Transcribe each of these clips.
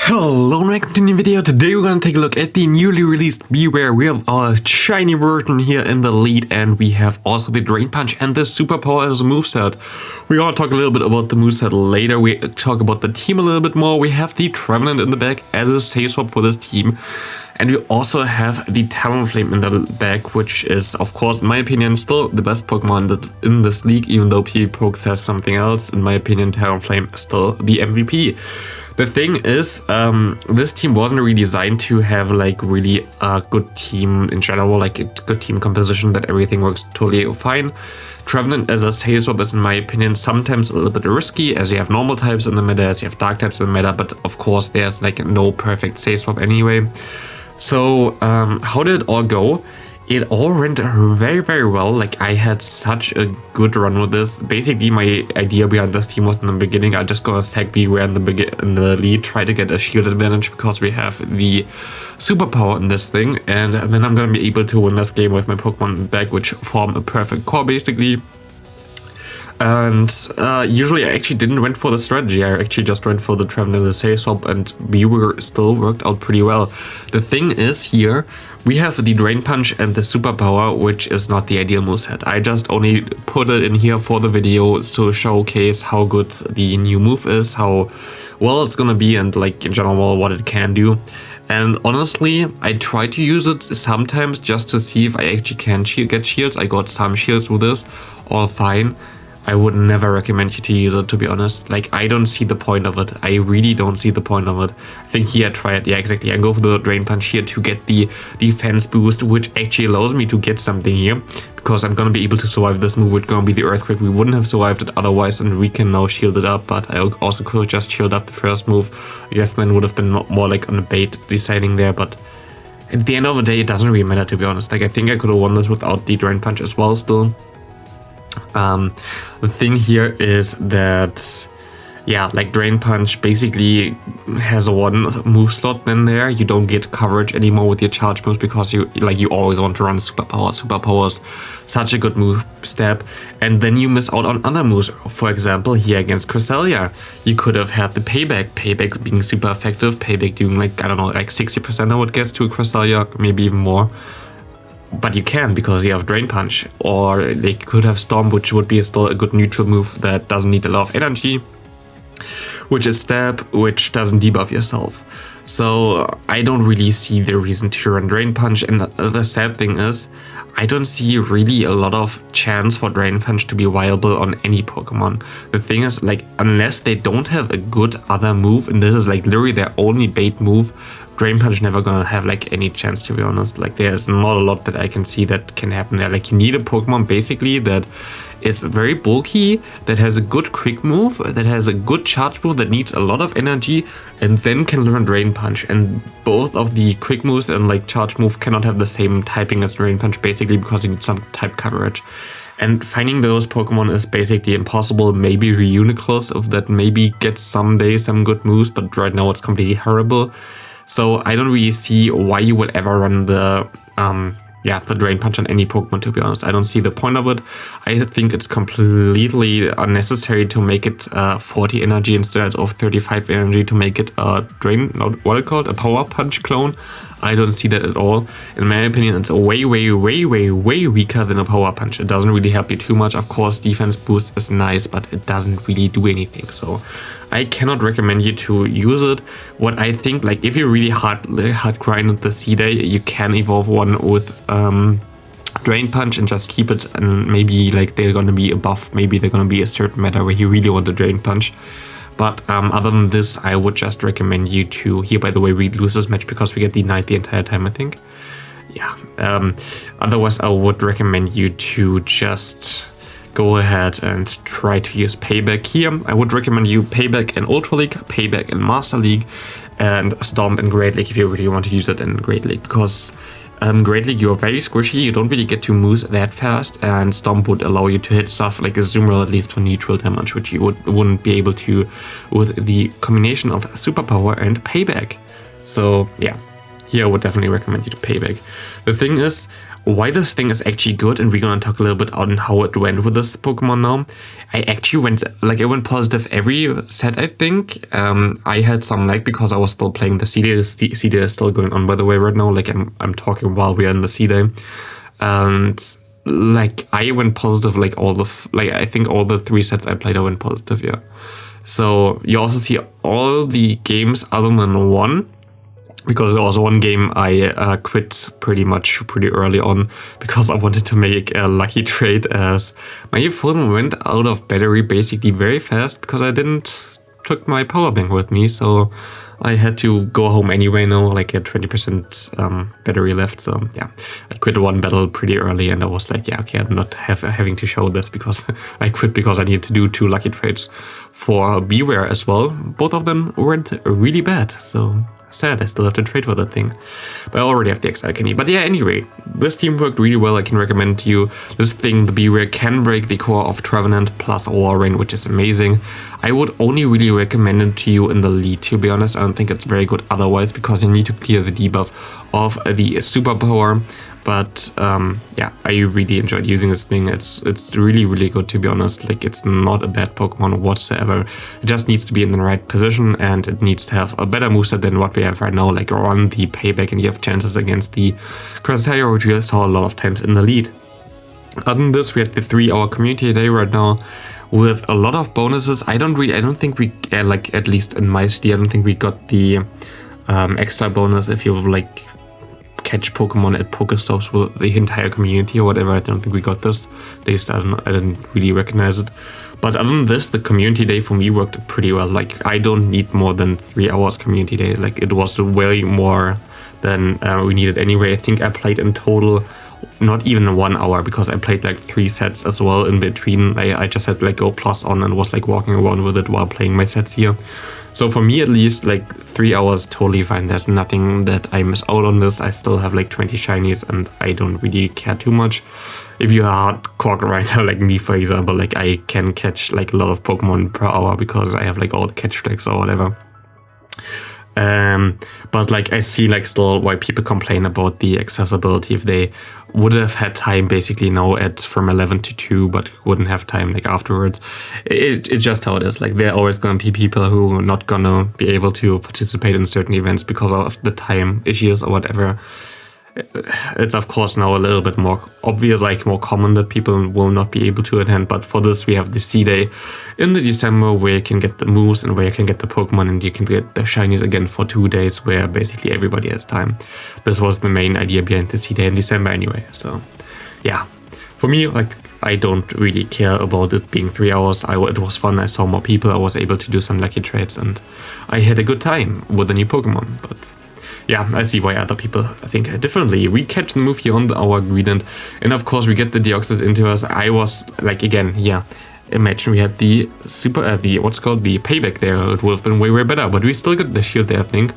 Hello and welcome to a new video. Today we're going to take a look at the newly released Bewear. We have our shiny version here in the lead, and we have also the Drain Punch and the Superpower as a moveset. We're going to talk a little bit about the moveset later. We talk about the team a little bit more. We have the Trevenant in the back as a say swap for this team. And we also have the Talonflame in the back, which is, of course, in my opinion, still the best Pokemon in this league, even though PvPoke says something else. In my opinion, Talonflame is still the MVP. The thing is, this team wasn't really designed to have like really a good team in general, like a good team composition that everything works totally fine. Trevenant as a say swap is, in my opinion, sometimes a little bit risky, as you have normal types in the meta, as you have dark types in the meta, but of course there's like no perfect say swap anyway. So how did it all go? It all went very, very well. Like, I had such a good run with this. Basically, my idea behind this team was in the beginning, I just gonna stack Bewear in the lead, try to get a shield advantage because we have the superpower in this thing, and then I'm gonna be able to win this game with my Pokemon in the back, which form a perfect core basically. And usually I actually didn't went for the strategy, I actually just went for the Trevenant as a say swap, and Bewear still worked out pretty well. The thing is here, we have the Drain Punch and the Superpower, which is not the ideal moveset. I just only put it in here for the video to showcase how good the new move is, how well it's gonna be, and like in general what it can do. And honestly, I try to use it sometimes just to see if I actually can get shields. I got some shields with this, all fine. I would never recommend you to use it, to be honest. Like, I don't see the point of it. I really don't see the point of it. I think here I try it. Yeah, exactly. I go for the Drain Punch here to get the defense boost, which actually allows me to get something here, because I'm gonna be able to survive this move. It's gonna be the Earthquake. We wouldn't have survived it otherwise, and we can now shield it up. But I also could just shield up the first move. I guess then would have been more like on a bait deciding there, but at the end of the day, it doesn't really matter, to be honest. Like, I think I could have won this without the Drain Punch as well still. The thing here is that, yeah, like Drain Punch basically has a one move slot then there. You don't get coverage anymore with your charge moves because you always want to run Superpower. Superpower is such a good move step, and then you miss out on other moves. For example, here against Cresselia, you could have had the Payback being super effective, Payback doing like, I don't know, like 60% I would guess to Cresselia, maybe even more. But you can, because you have Drain Punch, or they could have Storm, which would be still a good neutral move that doesn't need a lot of energy, which is Stab, which doesn't debuff yourself. So I don't really see the reason to run Drain Punch, and the sad thing is, I don't see really a lot of chance for Drain Punch to be viable on any Pokemon. The thing is, like, unless they don't have a good other move, and this is like literally their only bait move, Drain Punch never gonna have like any chance, to be honest. Like, there's not a lot that I can see that can happen there. Like, you need a Pokemon basically that is very bulky, that has a good quick move, that has a good charge move that needs a lot of energy, and then can learn Drain Punch. And both of the quick moves and like charge move cannot have the same typing as Drain Punch basically, because you need some type coverage. And finding those Pokemon is basically impossible. Maybe Reuniclus, if that maybe gets someday some good moves, but right now it's completely horrible. So I don't really see why you would ever run the Drain Punch on any Pokemon, to be honest. I don't see the point of it. I think it's completely unnecessary to make it 40 energy instead of 35 energy to make it a Power Punch clone. I don't see that at all. In my opinion, it's way weaker than a Power Punch. It doesn't really help you too much. Of course, defense boost is nice, but it doesn't really do anything. So I cannot recommend you to use it. What I think, like, if you really hard grind the C-Day, you can evolve one with Drain Punch and just keep it, and maybe like they're gonna be a buff, maybe they're gonna be a certain meta where you really want to Drain Punch. But other than this, I would just recommend you to, here by the way, we lose this match because we get denied the entire time, I think. Yeah, otherwise I would recommend you to just go ahead and try to use Payback here. I would recommend you Payback in Ultra League, Payback in Master League, and Stomp in Great League if you really want to use it in Great League, because Great League, you're very squishy, you don't really get to moves that fast, and Stomp would allow you to hit stuff like a Zoom at least for neutral damage, which you wouldn't be able to with the combination of Superpower and Payback. So yeah, here I would definitely recommend you to Payback. The thing is, why this thing is actually good, and we're gonna talk a little bit on how it went with this Pokemon now. I actually went positive every set, I think. I had some lag because I was still playing the C-Day. C-Day is still going on, by the way, right now. Like, I'm talking while we are in the C-Day. And, like, I went positive, like, I think all the 3 sets I played, I went positive, yeah. So, you also see all the games other than one. Because there was one game I quit pretty early on because I wanted to make a lucky trade, as my phone went out of battery basically very fast because I didn't took my power bank with me, so I had to go home anyway now, like at 20% battery left. So yeah, I quit one battle pretty early, and I was like, yeah, okay, I'm not having to show this because I quit because I needed to do 2 lucky trades for Bewear as well. Both of them weren't really bad, so sad, I still have to trade for that thing. But I already have the XL candy. But yeah, anyway, this team worked really well. I can recommend to you. This thing, the Bewear, can break the core of Trevenant plus Walrein, which is amazing. I would only really recommend it to you in the lead, to be honest. I don't think it's very good otherwise, because you need to clear the debuff of the superpower. But yeah, I really enjoyed using this thing. It's really, really good, to be honest. Like, it's not a bad Pokemon whatsoever. It just needs to be in the right position, and it needs to have a better moveset than what we have right now. Like, run the payback, and you have chances against the Crosshair, which we saw a lot of times in the lead. Other than this, we had the 3-hour community day right now with a lot of bonuses. I don't think we, like, at least in my city, I don't think we got the extra bonus if you like catch Pokemon at Pokestops with the entire community or whatever. I don't think we got this. At least I didn't really recognize it. But other than this, the community day for me worked pretty well. Like, I don't need more than 3 hours community day. Like, it was way more than we needed anyway. I think I played in total not even 1 hour, because I played like 3 sets as well in between. I just had like Go Plus on and was like walking around with it while playing my sets here. So for me, at least, like 3 hours totally fine. There's nothing that I miss out on this. I still have like 20 shinies, and I don't really care too much. If you're a hardcore grinder like me, for example, like I can catch like a lot of Pokemon per hour because I have like all the catch tracks or whatever. But like, I see like still why people complain about the accessibility. If they would have had time basically now from 11 to 2, but wouldn't have time like afterwards. It's just how it is. Like, there are always gonna be people who are not gonna be able to participate in certain events because of the time issues or whatever. It's of course now a little bit more obvious, like more common, that people will not be able to attend. But for this, we have the C-Day in the December, where you can get the moves and where you can get the Pokemon, and you can get the shinies again for 2 days, where basically everybody has time. This was the main idea behind the C-Day in December anyway. So yeah, for me, like, I don't really care about it being 3 hours. It was fun. I saw more people. I was able to do some lucky trades, and I had a good time with the new Pokemon. But yeah, I see why other people think differently. We catch the move here on our Greedent, and of course we get the Deoxys into us. I was like, again, yeah, imagine we had the the payback there. It would have been way better, but we still got the shield there, I think.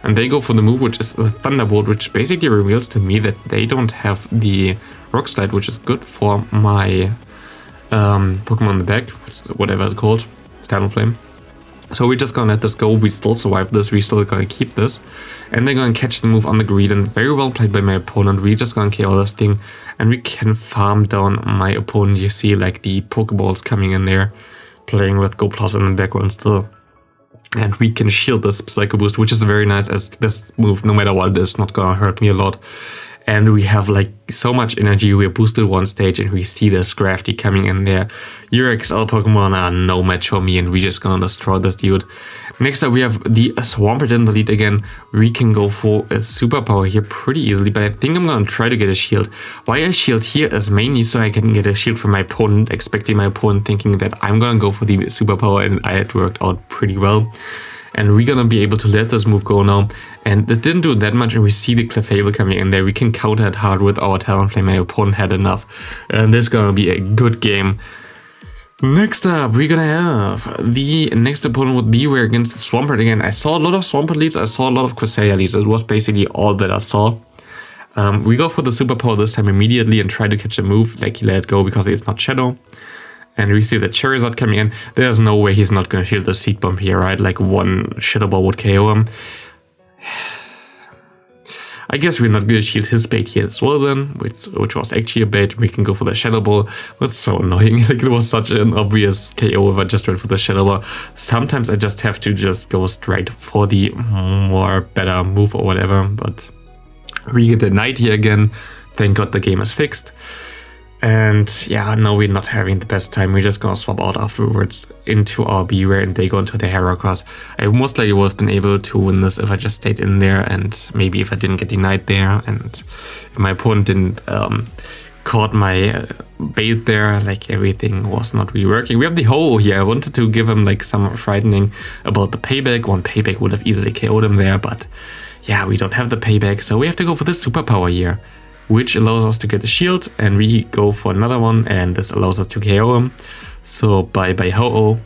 And they go for the move, which is the Thunderbolt, which basically reveals to me that they don't have the Rock Slide, which is good for my Pokemon in the back, whatever it's called, Talonflame. So we're just gonna let this go. We still survive this. We're still gonna keep this. And they're gonna catch the move on the Greedent. Very well played by my opponent. We're just gonna KO this thing. And we can farm down my opponent. You see like the Pokeballs coming in there, playing with Go Plus in the background still. And we can shield this Psycho Boost, which is very nice, as this move, no matter what it is, not gonna hurt me a lot. And we have like so much energy. We're boosted 1 stage, and we see this Scrafty coming in there. Your XL Pokemon are no match for me, and we're just gonna destroy this dude. Next up, we have the Swampert in the lead again. We can go for a superpower here pretty easily, but I think I'm gonna try to get a shield. Why I shield here is mainly so I can get a shield from my opponent, expecting my opponent thinking that I'm gonna go for the superpower, and it worked out pretty well. And we're gonna be able to let this move go now. And it didn't do that much, and we see the Clefable coming in there. We can counter it hard with our Talonflame. My opponent had enough. And this is gonna be a good game. Next up, we're gonna have the next opponent with Bewear against Swampert again. I saw a lot of Swampert leads, I saw a lot of Cresselia leads. It was basically all that I saw. We go for the superpower this time immediately and try to catch a move. Like, he let it go because it's not Shadow. And we see the Charizard coming in. There's no way he's not going to shield the Seed Bomb here, right? Like, one Shadow Ball would KO him. I guess we're not gonna shield his bait here as well then, which was actually a bait. We can go for the Shadow Ball. That's so annoying. Like, it was such an obvious KO if I just went for the Shadow Ball. Sometimes I just have to just go straight for the more better move or whatever, but we get the Knight here again. Thank God the game is fixed. And yeah, now we're not having the best time. We're just gonna swap out afterwards into our Bewear and they go into the Heracross. I most likely would have been able to win this if I just stayed in there, and maybe if I didn't get denied there and if my opponent didn't caught my bait there, like everything was not really working. We have the Ho here. I wanted to give him like some frightening about the payback. One payback would have easily KO'd him there, but yeah, we don't have the payback, so we have to go for the superpower here, which allows us to get a shield, and we go for another one, and this allows us to KO him. So bye bye Ho-Oh,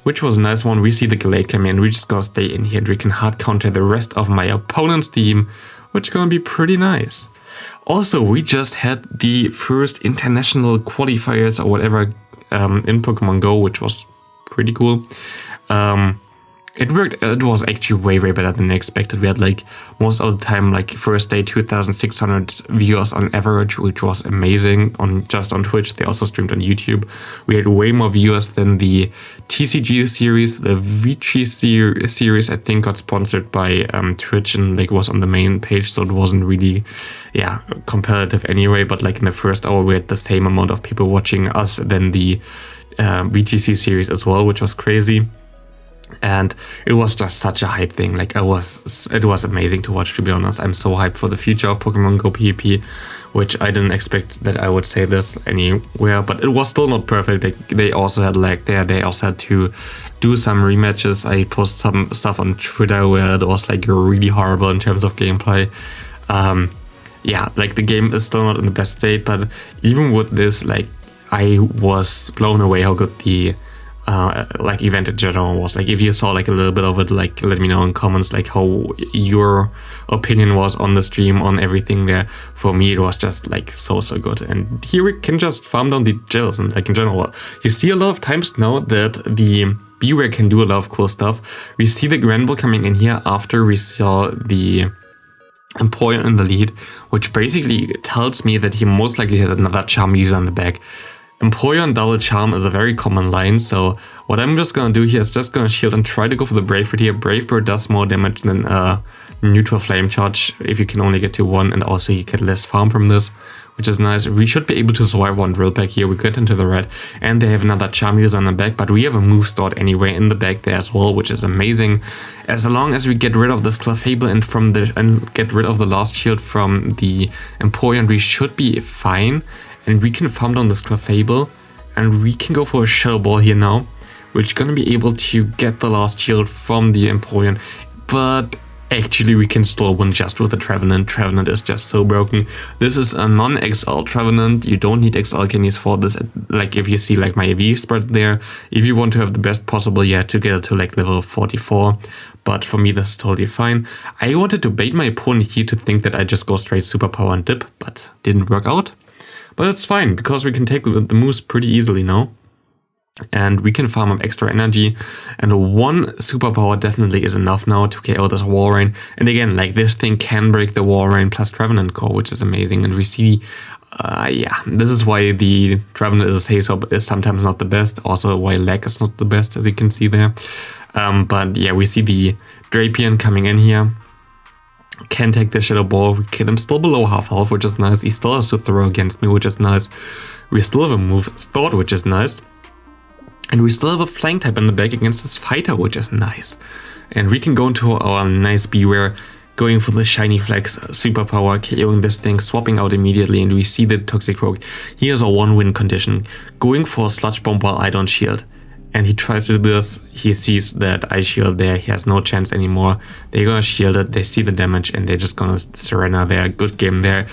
which was a nice one. We see the Gallade come in, we're just gonna stay in here and we can hard counter the rest of my opponent's team, which is gonna be pretty nice. Also, we just had the first international qualifiers or whatever in Pokemon Go, which was pretty cool. It worked. It was actually way better than expected. We had like most of the time, like first day 2,600 viewers on average, which was amazing on Twitch. They also streamed on YouTube. We had way more viewers than the TCG series. The Vici series I think got sponsored by Twitch and like was on the main page, so it wasn't really competitive anyway. But like in the first hour, we had the same amount of people watching us than the VTC series as well, which was crazy. And it was just such a hype thing. Like it was amazing to watch, to be honest. I'm so hyped for the future of Pokemon Go PvP, which I didn't expect that I would say this anywhere, but it was still not perfect. They also had lag there. They also had to do some rematches. I posted some stuff on Twitter where it was like really horrible in terms of gameplay. Yeah, like the game is still not in the best state, but even with this, like I was blown away how good the like event in general was. Like if you saw like a little bit of it, like let me know in comments like how your opinion was on the stream, on everything there. For me it was just like so good, and here we can just farm down the gels. And like in general, you see a lot of times now that the Bewear can do a lot of cool stuff. We see the Granbull coming in here after we saw the Empoleon in the lead, which basically tells me that he most likely has another Charm user on the back. Empoleon double Charm is a very common line, so what I'm just gonna do here is just gonna shield and try to go for the Brave Bird here. Brave Bird does more damage than neutral Flame Charge if you can only get to one, and also you get less farm from this, which is nice. We should be able to survive one drill back here. We get into the red, and they have another Charm user on the back, but we have a move stored anyway in the back there as well, which is amazing. As long as we get rid of this Clefable and get rid of the last shield from the Empoleon, we should be fine. And we can farm down this Clefable, and we can go for a Shadow Ball here now, which is gonna be able to get the last shield from the Empoleon. But actually we can still win just with the Trevenant. Trevenant is just so broken. This is a non-XL Trevenant. You don't need XL candies for this. Like if you see like my EV spread there, if you want to have the best possible, you have to get it to like level 44. But for me, that's totally fine. I wanted to bait my opponent here to think that I just go straight superpower and dip, but didn't work out. But it's fine, because we can take the moves pretty easily now. And we can farm up extra energy. And one superpower definitely is enough now to KO this Walrein. And again, like this thing can break the Walrein plus Trevenant core, which is amazing. And we see, yeah, this is why the Trevenant is sometimes not the best. Also why lag is not the best, as you can see there. But yeah, we see the Drapion coming in here. Can take the Shadow Ball. We get him still below half health, which is nice. He still has to throw against me, which is nice. We still have a move stored, which is nice. And we still have a flank type in the back against this fighter, which is nice. And we can go into our nice Bewear, going for the Shiny Flex superpower, KOing this thing, swapping out immediately, and we see the Toxic Rogue. He has a 1-win condition, going for a Sludge Bomb while I don't shield. And he tries to do this, he sees that I shield there, he has no chance anymore. They're gonna shield it, they see the damage, and they're just gonna surrender there. Good game there.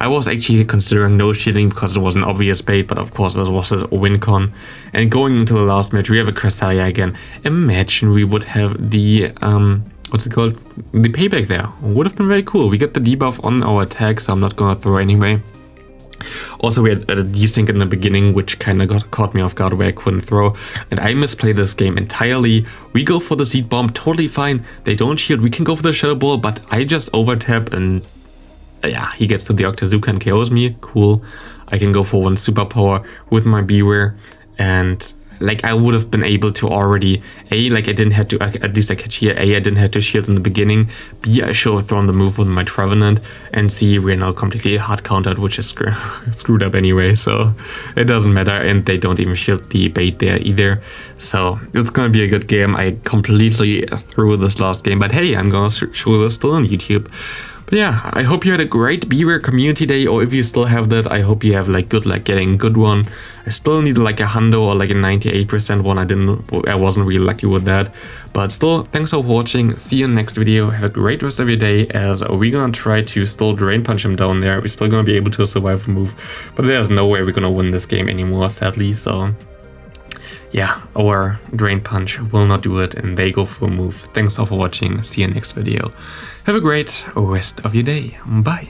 I was actually considering no shielding because it was an obvious bait, but of course this was a win con. And going into the last match, we have a Cresselia again. Imagine we would have the, what's it called? The payback there. Would have been very cool. We get the debuff on our attack, so I'm not gonna throw anyway. Also, we had a desync in the beginning, which kind of caught me off guard where I couldn't throw. And I misplayed this game entirely. We go for the Seed Bomb, totally fine. They don't shield. We can go for the Shadow Ball, but I just overtap and yeah, he gets to the Octazooka and KOs me. Cool. I can go for one superpower with my Bewear, and like I would have been able to already like I didn't have to, at least I catch here, I didn't have to shield in the beginning, B, I should have thrown the move with my Trevenant, and C, we're now completely hard countered, which is screwed up anyway, so it doesn't matter, and they don't even shield the bait there either, so it's gonna be a good game. I completely threw this last game, but hey, I'm gonna show this still on YouTube. But yeah, I hope you had a great Bewear community day, or if you still have that, I hope you have like good luck getting a good one. I still need like a 100 or like a 98% one. I wasn't really lucky with that, but still, thanks for watching. See you in the next video. Have a great rest of your day, as we're gonna try to still Drain Punch him down there. We're still gonna be able to survive the move, but there's no way we're gonna win this game anymore, sadly, so yeah, our Drain Punch will not do it, and they go for a move. Thanks all for watching. See you next video. Have a great rest of your day. Bye.